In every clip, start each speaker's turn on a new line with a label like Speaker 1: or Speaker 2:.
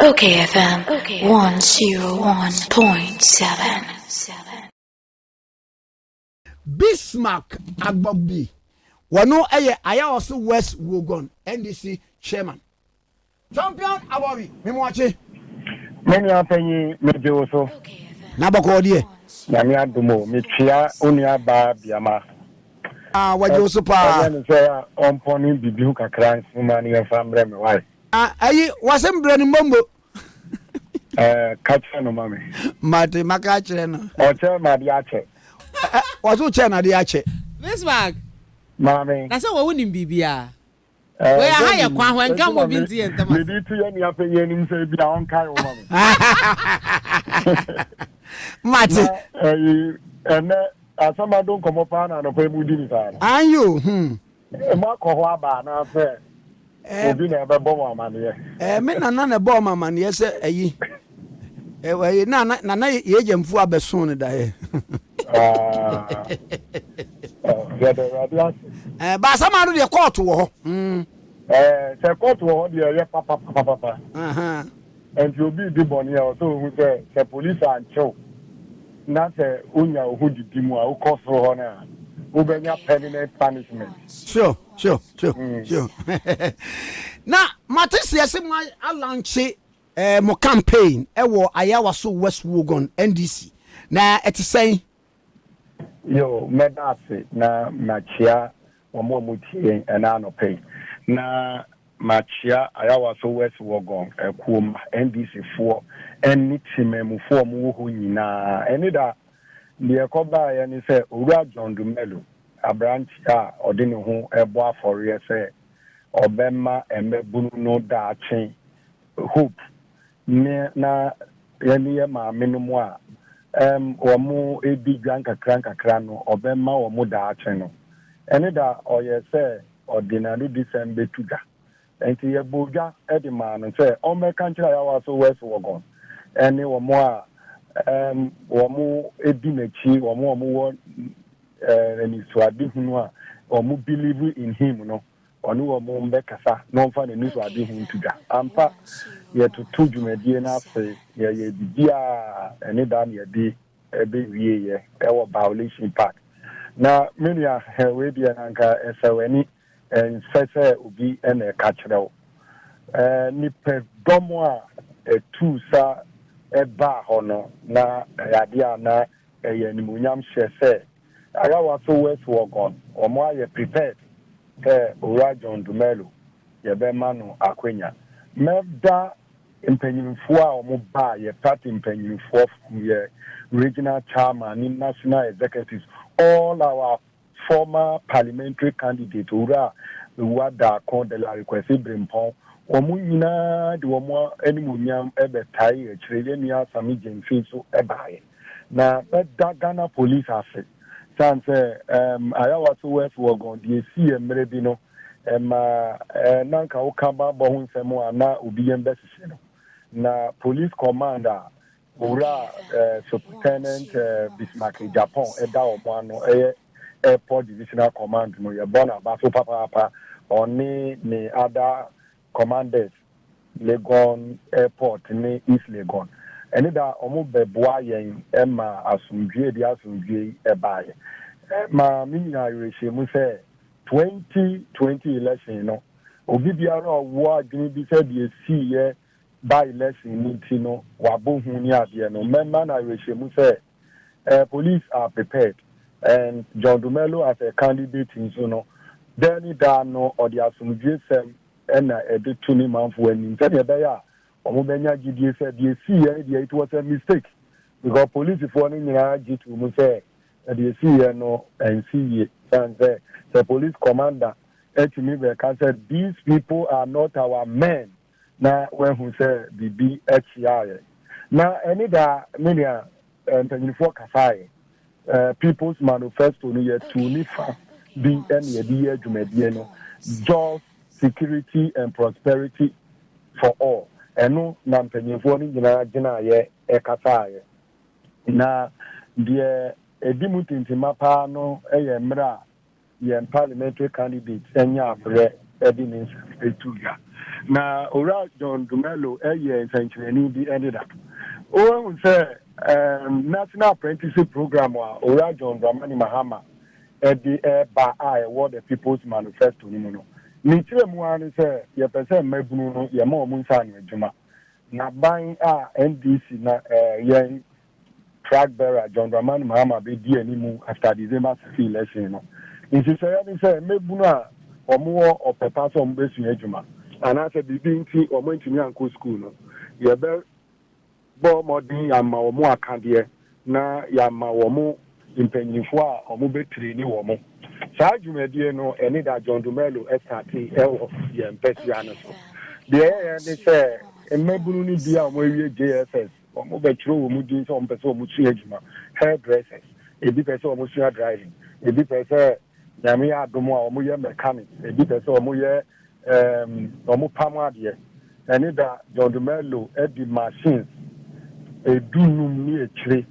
Speaker 1: Okay, FM 101.7.
Speaker 2: Bismarck Agbobi. Wano aya also West Wogon NDC chairman. Champion Abobi, Mimwachi.
Speaker 3: Many are paying me also.
Speaker 2: Nabako die.
Speaker 3: Yamia Dumo, Michia, Unia Ba Biama.
Speaker 2: Wajo super.
Speaker 3: And say on pony Bibuka Crans, Mani and family, why?
Speaker 2: Aye, wasn't Brennan Bombo.
Speaker 3: Catch no mammy.
Speaker 2: Mate Macachren.
Speaker 3: Or tell my diache.
Speaker 2: Was who China the Ache?
Speaker 4: Bismarck.
Speaker 3: Mammy.
Speaker 4: That's what wouldn't be. Where I hire Kwan when come with Binti and
Speaker 3: Thomas. Did you any up in him say be on Cairo, mammy?
Speaker 2: Mate.
Speaker 3: And some don't come up and a pay Moody.
Speaker 2: Are you?
Speaker 3: Marco Waba, now fair. Be never bomb money.
Speaker 2: Men are none a bomber man, yes, eh. Nana, Yajam for Besson die. But some out of your court war.
Speaker 3: The court war, dear papa. And you'll be the bonny also who say the police are show. Not a unya who did Dimo, who cost for honor, who bring up permanent punishment.
Speaker 2: Sure. Now, Matis, yes, I launch mo campaign. Ayawa so West Wogon NDC. Now, it's saying.
Speaker 3: Yo, medase na machia wamo mutie ena no pay. Na machia ayawa so West Wogon ekuom NDC for any timemu for mu hu nyina eni da de ekoba ya ni se Owura John Dumelo abranchi a ode ne ho ebo afore se obema emebunu no da achen hope ne na yeni ma menum a omo edi granka kranka no obema omo da achen no ene da oye se ordinary December tuga enti ye boga edi ma no se o me kanchira ya waso West Wogon ene omo a omo edi mechi omo wo eni swadi hunu a omo believe in him no onu omo mbekasa no fa ne ni swadi hunu tuga ampa ye tutu dwumadie na afi ye bibia ene da na ye di ebe wie ye ewo violation part na menia we dia nanka esaweni en sese obi ene ka kyerɛw ni pe domo a etu sa eba hono na yade ana ye nimunyam hye ayawa so West Wogon omo aye prepared Owura John Dumelo ye be manu akwenya meda impanyimfo a omo ba ye party impanyimfo ye regional chairman ni national executives all our former parliamentary candidates Owura Wada Kon de la request Brimpon omo nyina de omo animunyam ebe tai akire ni asami jenfin so ebaye na da Ghana police ase sanse ayawa so West Wogon de si emre bi no nanka ukamba bo hu nsemo ana obi yembesisi no na police commander Owura Superintendent Bismarck Japan eda omo ano airport divisional command no ye bona ba so papa oni ni other commanders Legon airport ni East Legon eni da omo beboa yen ema asumdwe di asumdwe ebaye ma minya yreshe mu se 2020 election no obi biara owo adwene bi se de esi ye by election ni no wabohu ni ade no member na yreshe mu se police are prepared and John Dumelo as a candidate in no then da no or the asumdwe sem na edetu ni manfo ani nse de be ya omo benya gidie se de esi ye it was a mistake because police for ni nyina gitu mu se de esi ye no and see ye and the police commander me be can say these people are not our men na when who say bibi HCI na any da mania mpanyinfo kasai people's manifesto no ye to nifa bi any ye adwumadie no job security and prosperity for all eno na mpanyinfo ni nyina ye kasai na die edimutintima pa no mra ye parliamentary candidate enya abre evidence etuga na ora John Dumelo century bi ended up o say national apprenticeship program ora John Dramani Mahama the ba what the people's manifesto ni no ni tire mu an say ye pese mabunu no ye ma omu nsa na adwuma na ban NDC na yen track bearer John Dramani Mahama be di animu after December 6 election no nti say mabunu a omo o pepa so mbe su adwuma ana say bibi nti omo ntimi anko school no ye be bo modin ya ma omo akade na ya ma omo impanyifo a omo betire ni omo saa dwumadie no ene da John Dumelo estati ewo ye mpesi ano so de ne say emabunu ni bia omo ewie JSS omo betire omo din so omo pese omo su adwuma hairdressers ebi pese omo su driving ebi pese nyame adomo a omo ye mechanic ebi pese omo ye omo pamade ene da John Dumelo edi machines edunum ni ekire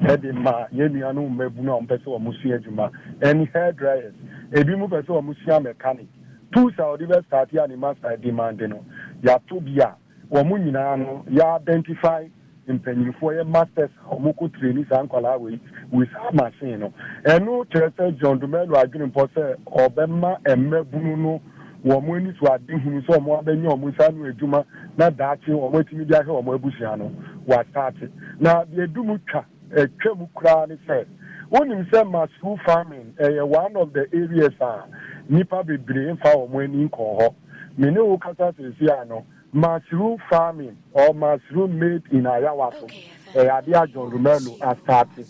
Speaker 3: edi ma yemianu mabunu a ompese omo su adwuma any hairdryers ebi mu pese omo su mechanic two Saudi be start ya ni master demand no ya to bia omo nyina no ya identify impanyifo ye masters omo ko training san kwala we with machine no enu tese John Dumelo adwene mpo se obema emabunu no wo mo ni so ade hunu so mo abenya omo sanu adwuma na daachi omo timi bia he omo abusia no wa start na de dumu twa twam kura ni say wonim say mushroom farming one of the areas nipa bebre mfa omo ani nko ho me ne wo kasa se ano mushroom farming or mushroom made in Ayawaso ade John Dumelo started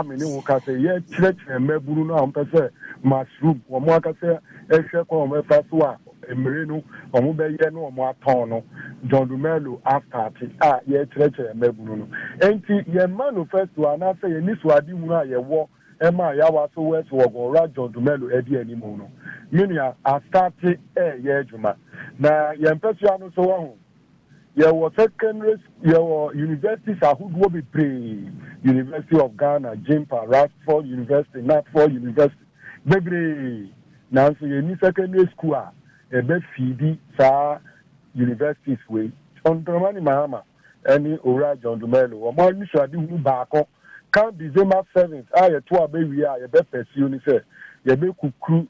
Speaker 3: me ne wo kasa ye church maburu no am pese mushroom wo mo kasa ehwe ko omo fa so a emre no omo be ye no omo aton no John Dumelo started ye church maburu no enti ye manifesto ana say ye ni so ade mu a ye wo ema Ayawaso west wo go John Dumelo edi animu no minia started ye adwuma na ye mpese ano so wo ye was secondary ye were universities ahodo be pre University of Ghana, Jimpa, Radford University, Natford University bebre na so ye ni secondary school be feedi sa universities we John Dramani Mahama any ora John Dumelo o mo ni so ade hu baako kan December 7th ye to abewi ye be pursue ni say ye be kukru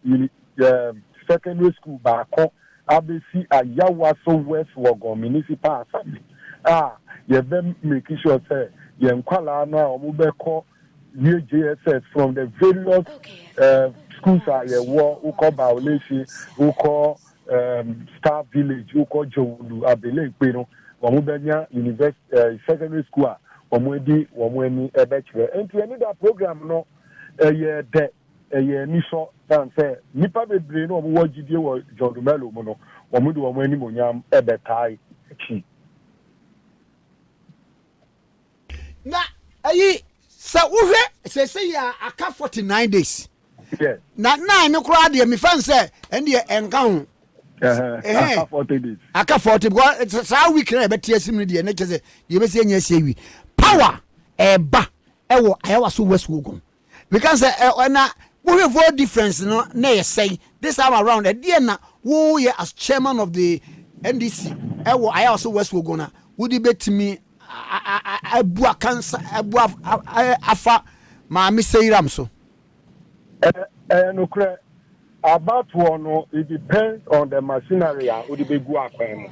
Speaker 3: secondary school baako abesi Ayawaso West Wogon Municipal Assembly ye be make sure say ye nkwala na omo be call JSS from the various schools ye wo uko Baoleshi uko Star Village uko Jowulu abele pe no omo be nya university secondary school omo edi omo ani ebe kire enti any that program no ye de ye ni so dan say nipa bebre no omo wagidie wo John Dumelo mo no omo de omo ani monyam ebe tai chi
Speaker 2: na ayi sa wohwe se ya aka 49 days
Speaker 3: yes
Speaker 2: na ne kura de me fan say ende enka ho
Speaker 3: aka 40 days
Speaker 2: aka 40 because sa week na betie asim de ne chese de be se nya se wi power eba ewo Ayawaso West Wogon because na we have a difference no na you say this time around na wo ye as chairman of the NDC ewo Ayawaso West Wogon would debate me abua cancer abua afa ma me seiram so
Speaker 3: no kre about one it depends on the machinery would be go akwan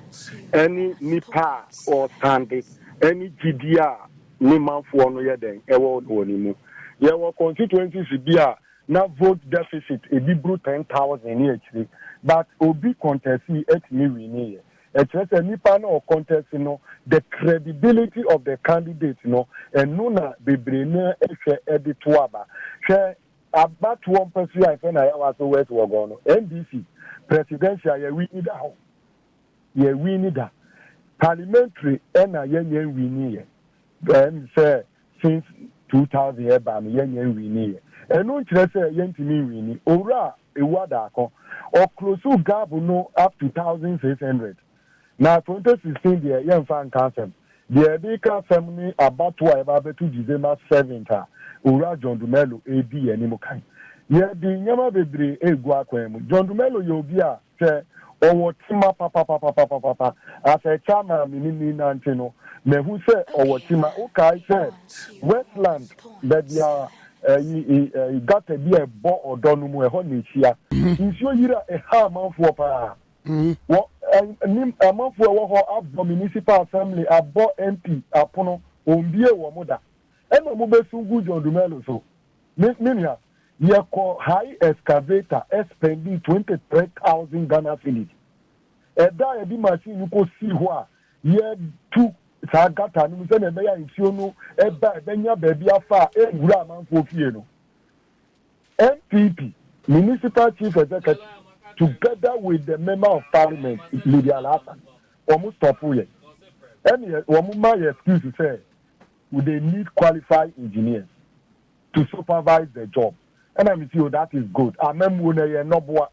Speaker 3: any nipa or standing any GDR ni manfo no ye den ewo woni mu ye wo constituencies bia na vote deficit e bi bru 10,000 ni actually but obi contest et me win it's a nipa no contest no the credibility of the candidate no and no na bebre na ehwe edito aba hwe about one person I say na Ayawaso West Wogon no NDC presidential ye win da ho ye win da parliamentary na ye win ye then say since 2000 eba me ye win ye enu nkyere say ye ntimi win owura ewada akon o close gap no up to 1600 na 2016 the ye fan council the big council ni about to eba be to December 7th owura John Dumelo edi enimu kan ye di nyama bebre egu akwan mu John Dumelo ye obi a say Owo tima papa. As a chairman, mini nantino. Me who say owo tima. Okay, say Westland, that you got to be a bo or donumu a honey here. In sure you're a hammer for pa. What a month for the municipal assembly, a bo MP, a pono, umbie or mother. And a mobile so good on the mellow so. Minia. You call high excavator spending 23,000 Ghana cedis. And that machine you could see where you two Sagata, you send a mayor in Siono, a Benya baby afar, a grammar for Fieno. MPP, Municipal Chief Executive, together with the Member of Parliament, Lydia Lassan, almost stop with. And my excuse to say, would they need qualified engineers to supervise the job? And I'm sure that is good. I remember when I no boy,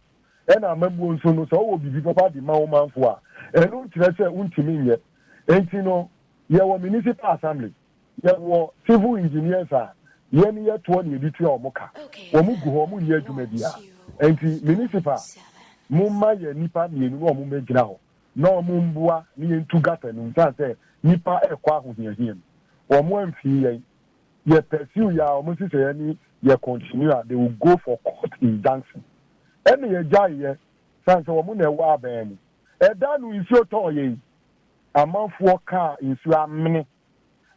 Speaker 3: and I remember when so will be people the man for. And don't say untiming yet. And you know, you were municipal assembly, you were civil engineers are. Yen year 20 editor or mocha. Omugu homu year to media. And the municipal Mumma ye nipa ni no mumejina. No mumbua ni into gata and say nipa e kwa him. Or more fee ye pursue ya almost say any. You continue, they will go for court injunction. Any a jay, sans a woman a wabam. A done with your toy, a month for car in Suamini,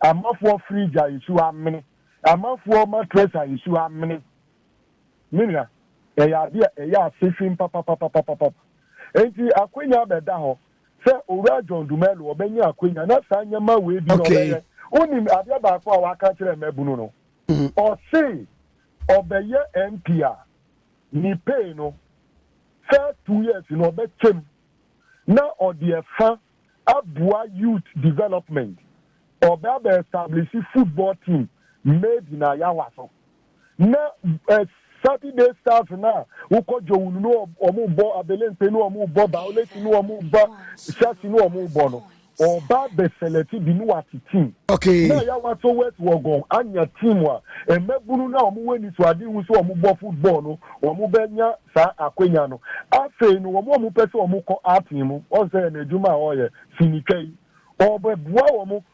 Speaker 3: a month for free jar in Suamini, a month for mattress in Suamini. Mina, a idea, a ya fishing papa. And the Aquina Bedaho, say, Ora John Dumelo, or Benya Aquina, not sign my way. Okay. Only Adiaba for our country and Mebuno. Or say, obeye NPR ni pay no fair 2 years in obechem na ode fa abua youth development obe establish football team made in Ayawaso na Saturday staff na uko jowunu no omo bo abelenpe no omo bo baoleti no omo bo chasi no omo bo no oba be select bi no ati team. Okay. Na ya wato west wogon anya team wa emebunu na omo weni so ade wu so omo bo football no omo benya sa akwenya no afi no omo pese omo ko atimu o se na ejuma oye sinikai obe bua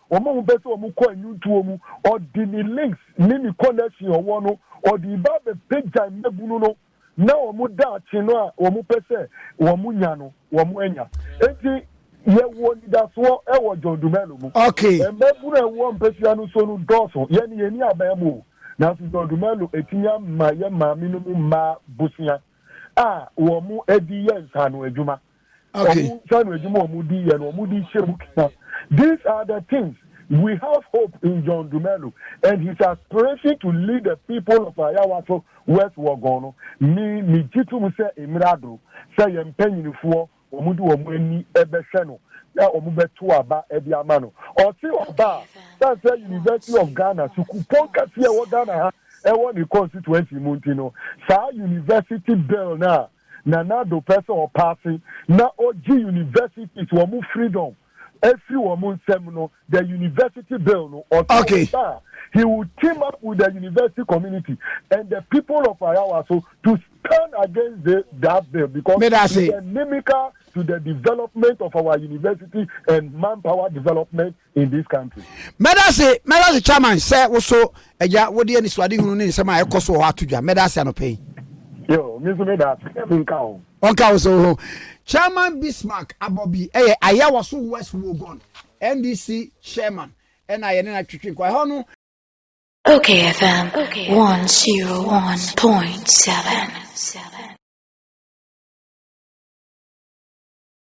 Speaker 3: omo pese omo ko anyutu omo o di ni links ni connection owo no o di ba be page emebunu no na omo da chi no a omo pese omo nya no omo enya enti ye won that's what e wo John Dumelo mu. Okay. E meburu e wo mpesua no so no doso ye ni abamu na so John Dumelo etinya ma ye ma minimum ma busia wo mu edi ye nsano adwuma. Okay. Omu nsano adwuma omu di ye no omu di shebu kina. These are the things we have hope in John Dumelo and his aspiration to lead the people of Ayawaso West Wogono mi jitu mu se emirado se ye mpanyinifo omudu omweni ebehweno na omubetu aba ebi amano oti oba that's University of Ghana sukupon kasi e wo Ghana ha e wo ni constituency muntino sa university bill na do person or passing na OG universities wo mu freedom every woman seminar the university bill no okay he will team up with the university community and the people of Ayawaso to stand against that bill because it's inimical to the development of our university and manpower development in this country. Medase chairman say also eja wodi ani swade hunu ni nsema ekoso ho atodwa medase anopay. Yo, miso medase nka o so Chairman Bismarck Abobi Ayawaso West Wogon NDC chairman and I na twitwi kwa ho no.
Speaker 1: Okay FM 101.7